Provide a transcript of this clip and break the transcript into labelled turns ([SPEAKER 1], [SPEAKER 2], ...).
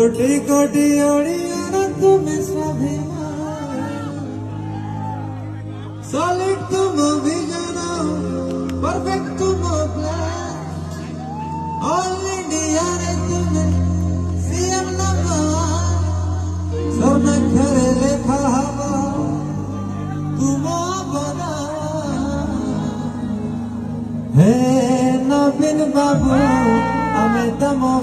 [SPEAKER 1] कोटि कोटि ओडियाना तुम्हें स्वाभिमान सॉलिड तुम विजन परफेक्ट तुम प्लान ऑल इंडिया रे तुम्हें सीएम नंबर सोना घरे लेखा हवा तुम बना हे नवीन बाबू हमें तमो